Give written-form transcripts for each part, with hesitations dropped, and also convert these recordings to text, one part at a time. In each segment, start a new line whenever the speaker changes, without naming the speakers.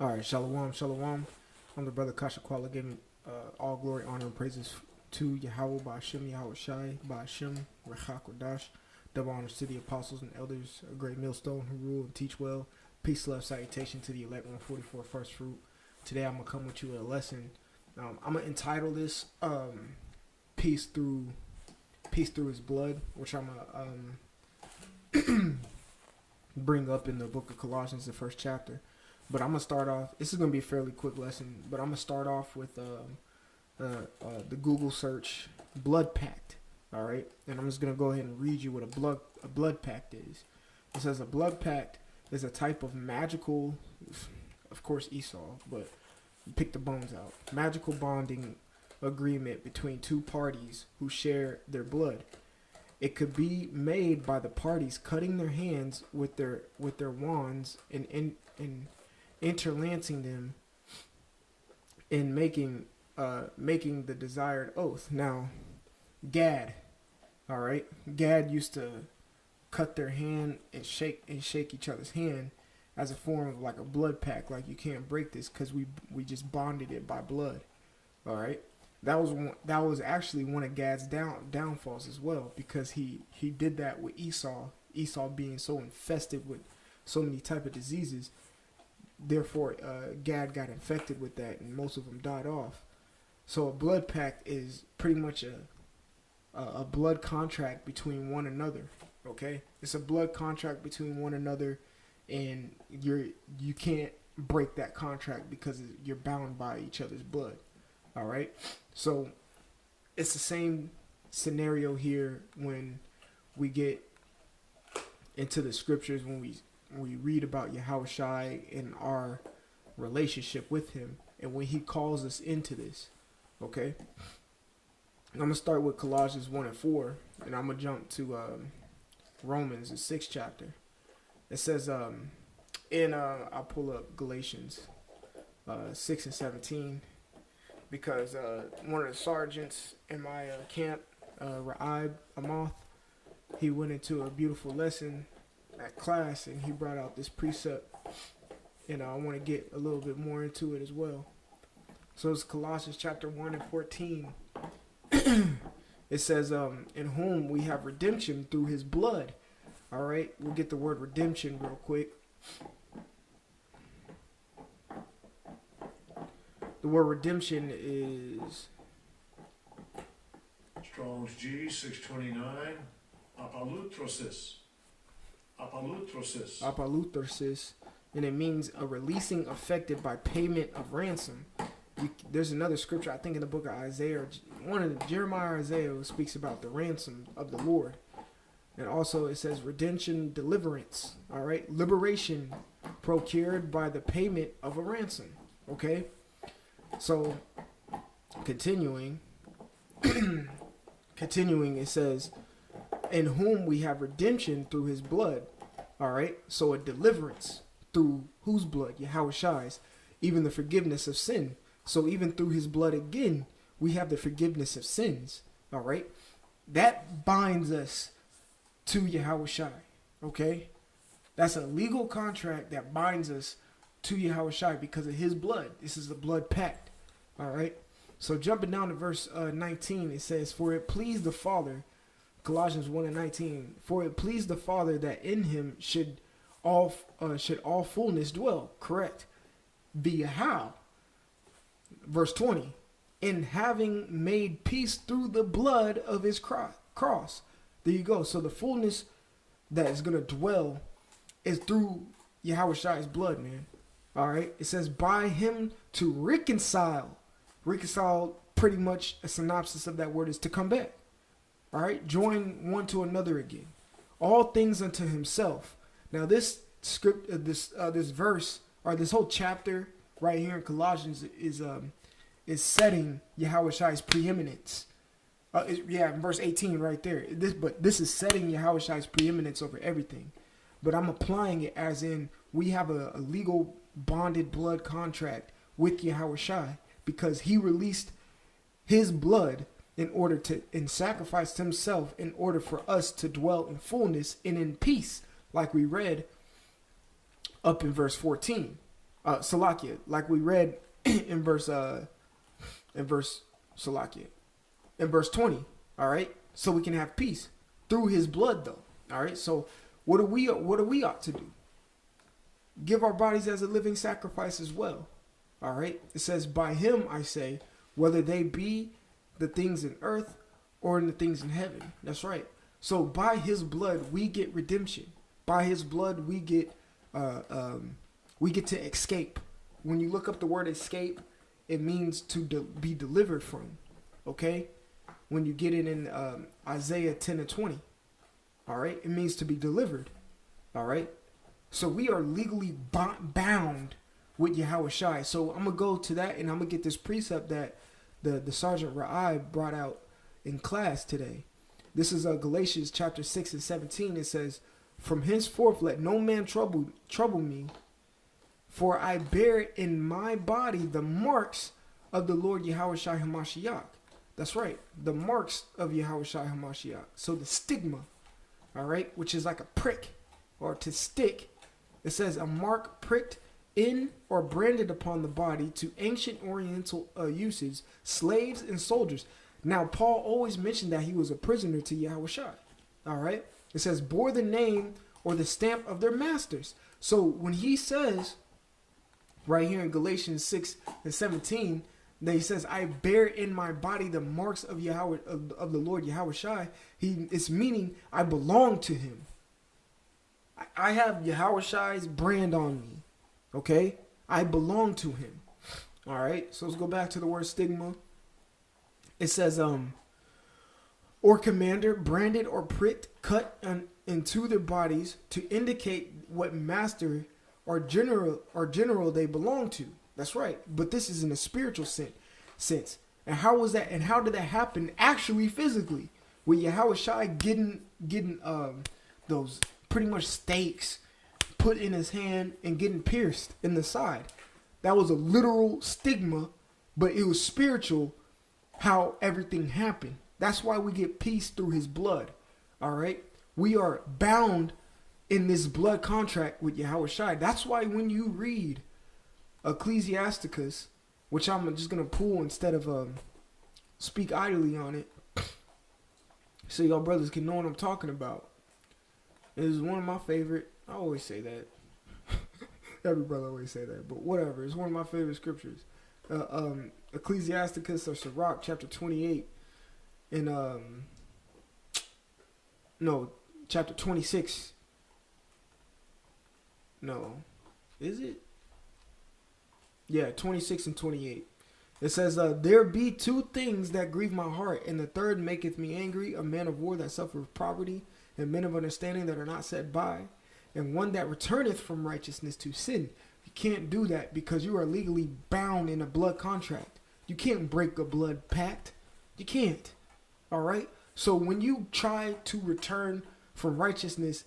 All right, shalom, shalom. I'm the brother Chaashaqahla, giving all glory, honor, and praises to Yahweh, Ba'ashem, Yahweh Shai, Ba'ashem, Rechak Wadash. Double honors to the apostles and elders, a great millstone who rule and teach well. Peace, love, salutation to the elect 144 first fruit. Today I'm going to come with you with a lesson. I'm going to entitle this Peace Through His Blood, which I'm going to bring up in the book of Colossians, the first chapter. But I'm going to start off, this is going to be a fairly quick lesson, but I'm going to start off with the Google search blood pact. All right. And I'm just going to go ahead and read you what a blood pact is. It says a blood pact is a type of magical, of course, Esau, but pick the bones out. Magical bonding agreement between two parties who share their blood. It could be made by the parties cutting their hands with their wands and interlancing them in making the desired oath. Now, Gad, all right, Gad used to cut their hand and shake each other's hand as a form of like a blood pact. Like, you can't break this because we just bonded it by blood. All right, that was actually one of Gad's downfalls as well, because he did that with Esau. Esau being so infested with so many type of diseases. Therefore, Gad got infected with that, and most of them died off. So a blood pact is pretty much a blood contract between one another. Okay, it's a blood contract between one another, and you can't break that contract because you're bound by each other's blood. All right, so it's the same scenario here when we get into the scriptures, when we read about Yahweh Shai and our relationship with him, and when he calls us into this. Okay, I'm going to start with Colossians 1 and 4, and I'm going to jump to Romans, the 6th chapter. It says, I'll pull up Galatians 6 and 17, because one of the sergeants in my camp, Ra'ib Amoth, he went into a beautiful lesson at class, and he brought out this precept, and I want to get a little bit more into it as well. So it's Colossians chapter 1 and 14. It says, in whom we have redemption through his blood. All right, we'll get the word redemption real quick. The word redemption is
Strong's G 629. Apalutrosis.
apoluthersis, and it means a releasing affected by payment of ransom. There's another scripture, I think, in the book of Isaiah, one of the Jeremiah or Isaiah, speaks about the ransom of the Lord. And also it says redemption, deliverance, all right, liberation procured by the payment of a ransom. Okay, so continuing, it says, in whom we have redemption through his blood. All right, so a deliverance through whose blood? Yahweh Shai's, even the forgiveness of sin. So even through his blood again, we have the forgiveness of sins. All right, that binds us to Yahweh Shai. Okay, that's a legal contract that binds us to Yahweh Shai because of his blood. This is a blood pact. All right, so jumping down to verse 19, it says, for it pleased the Father, Colossians 1 and 19, for it pleased the Father that in him should all fullness dwell. Correct. Via how? Verse 20, in having made peace through the blood of his cross. There you go. So the fullness that is going to dwell is through Yahweh Shai's blood, man. All right. It says by him to reconcile. Reconcile, pretty much a synopsis of that word is to come back. All right. Join one to another again. All things unto himself. Now this script, this verse, or this whole chapter right here in Colossians is setting Yahweh Shai's preeminence. In verse 18 right there. This is setting Yahweh Shai's preeminence over everything. But I'm applying it as in we have a legal bonded blood contract with Yahweh Shai because he released his blood and sacrificed himself in order for us to dwell in fullness and in peace, like we read up in verse 14. Salakia, like we read in verse Salakia, in verse 20. All right, so we can have peace through his blood, though. All right, so what do we ought to do? Give our bodies as a living sacrifice as well. All right, it says, by him I say, whether they be the things in earth or in the things in heaven. That's right. So by his blood we get redemption. By his blood we get to escape. When you look up the word escape, it means to be delivered from. Okay, when you get it in Isaiah 10:20, all right, it means to be delivered. All right, so we are legally bound with Yahushua. So I'm gonna go to that, and I'm gonna get this precept that the Sergeant Ra'ai brought out in class today. This is Galatians chapter 6 and 17. It says, from henceforth let no man trouble me, for I bear in my body the marks of the Lord Yahushua HaMashiach. That's right, the marks of Yahushua HaMashiach. So the stigma, all right, which is like a prick or to stick. It says a mark pricked in or branded upon the body to ancient oriental usage, slaves and soldiers. Now, Paul always mentioned that he was a prisoner to Yahushua. All right. It says bore the name or the stamp of their masters. So when he says right here in Galatians 6 and 17, that he says, I bear in my body the marks of Yahweh, of the Lord Yahushua, it's meaning I belong to him. I have Yahushua's brand on me. Okay. I belong to him. All right. So let's go back to the word stigma. It says, or commander, branded or pricked, cut into their bodies to indicate what master or general they belong to. That's right. But this is in a spiritual sense. And how was that? And how did that happen actually physically? With Yahushua getting those pretty much stakes put in his hand and getting pierced in the side. That was a literal stigma, but it was spiritual. How everything happened. That's why we get peace through his blood. All right. We are bound in this blood contract with Yahushua. That's why when you read Ecclesiasticus, which I'm just going to pull instead of speak idly on it, so y'all brothers can know what I'm talking about. It is one of my favorite. I always say that. Every brother always say that. But whatever. It's one of my favorite scriptures. Ecclesiasticus or Sirach chapter 28 and chapter 26. No, is it? Yeah, 26 and 28. It says, there be two things that grieve my heart, and the third maketh me angry, a man of war that suffereth poverty, and men of understanding that are not set by, and one that returneth from righteousness to sin. You can't do that because you are legally bound in a blood contract. You can't break a blood pact. You can't. All right. So when you try to return from righteousness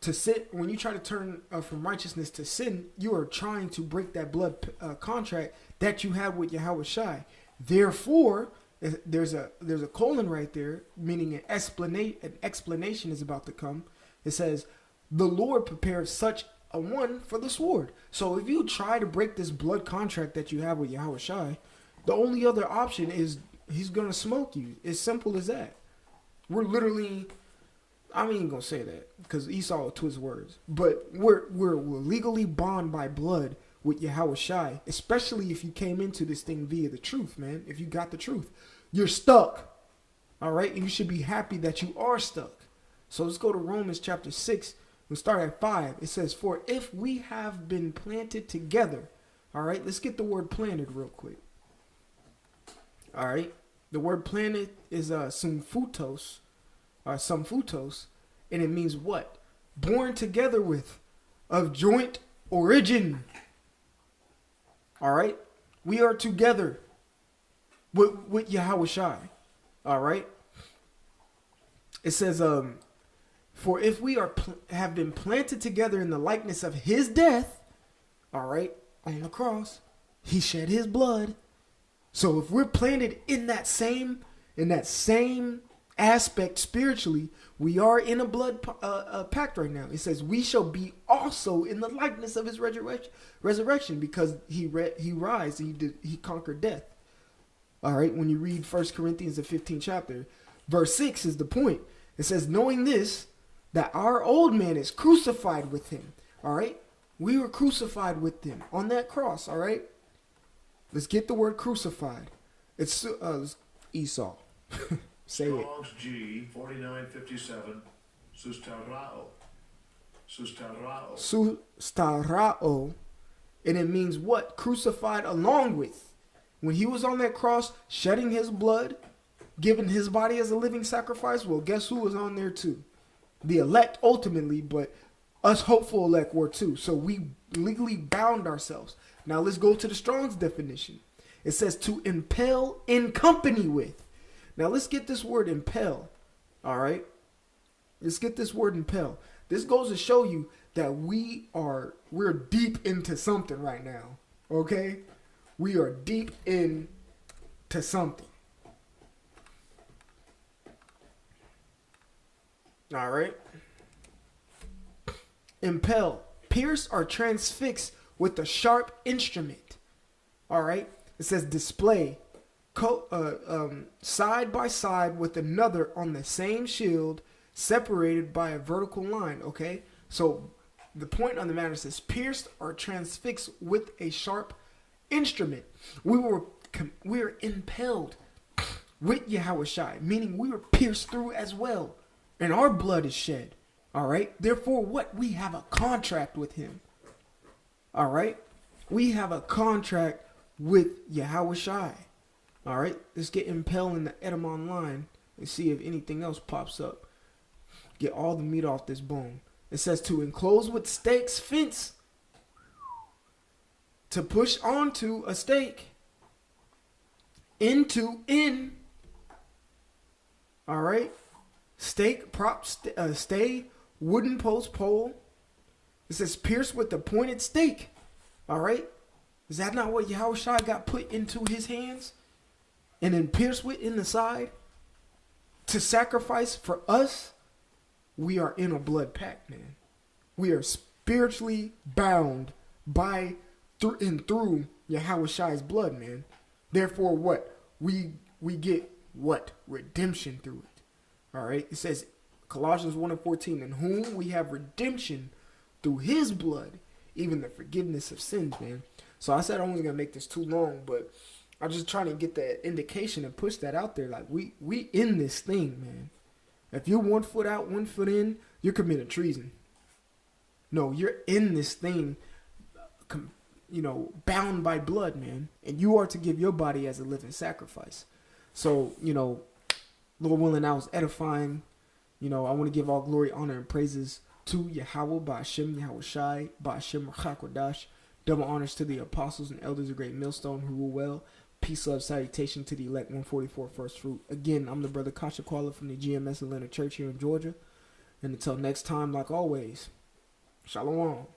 to sin, when you try to turn from righteousness to sin, you are trying to break that blood contract that you have with Yahushua. Therefore, there's a colon right there, meaning an explanation is about to come. It says, the Lord prepared such a one for the sword. So if you try to break this blood contract that you have with Yahushua, the only other option is he's going to smoke you. It's simple as that. We're literally, I ain't going to say that because Esau twists words, but we're legally bound by blood with Yahushua, especially if you came into this thing via the truth, man. If you got the truth, you're stuck. All right. And you should be happy that you are stuck. So let's go to Romans chapter 6. We'll start at 5. It says, for if we have been planted together. All right. Let's get the word planted real quick. All right. The word planted is sumfutos, and it means what? Born together with, of joint origin. All right. We are together with Yahushua. All right. It says, for if we have been planted together in the likeness of his death, all right, on the cross, he shed his blood. So if we're planted in that same aspect spiritually, we are in a blood pact right now. It says we shall be also in the likeness of his resurrection, because he rise, he conquered death. All right, when you read 1 Corinthians the 15th chapter, verse 6 is the point. It says, knowing this, that our old man is crucified with him. All right, we were crucified with him on that cross. All right, let's get the word crucified. It's Esau. Say it.
Strong's G 4957. Sustarao.
Sustarao. And it means what? Crucified along with. When he was on that cross, shedding his blood, giving his body as a living sacrifice, well, guess who was on there too? The elect ultimately, but us hopeful elect were too. So we legally bound ourselves. Now let's go to the Strong's definition. It says to impel in company with. Now let's get this word impel. All right. Let's get this word impel. This goes to show you that we're deep into something right now. Okay. We are deep into something. All right. Impel. Pierce or transfix with a sharp instrument. All right. It says display. Side by side with another on the same shield, separated by a vertical line. Okay, so the point on the matter says pierced or transfixed with a sharp instrument. We were impelled with Yahushua, meaning we were pierced through as well, and our blood is shed. All right, therefore, what? We have a contract with him. All right, we have a contract with Yahushua. All right, let's get impel in the Edom online and see if anything else pops up. Get all the meat off this bone. It says to enclose with stakes fence. To push onto a stake. In. All right. Stake, prop, stay, wooden post, pole. It says pierce with the pointed stake. All right. Is that not what Yahushua got put into his hands? And then pierced with in the side to sacrifice for us? We are in a blood pact, man. We are spiritually bound by through Yahushua's blood, man. Therefore, what? We get what? Redemption through it. All right. It says Colossians 1:14, in whom we have redemption through his blood, even the forgiveness of sins, man. So I said I'm only gonna make this too long, but I'm just trying to get that indication and push that out there. Like we in this thing, man. If you're 1 foot out, 1 foot in, you're committing treason. No, you're in this thing, bound by blood, man. And you are to give your body as a living sacrifice. So, Lord willing, I was edifying. I want to give all glory, honor, and praises to Yahweh, Ba'ashem, Yahushai, Ba'ashem, Rachakodash. Double honors to the apostles and elders of Great Millstone who rule well. Peace, love, salutation to the elect 144 first fruit. Again, I'm the brother Chaashaqahla from the GMS Atlanta Church here in Georgia. And until next time, like always, Shalom.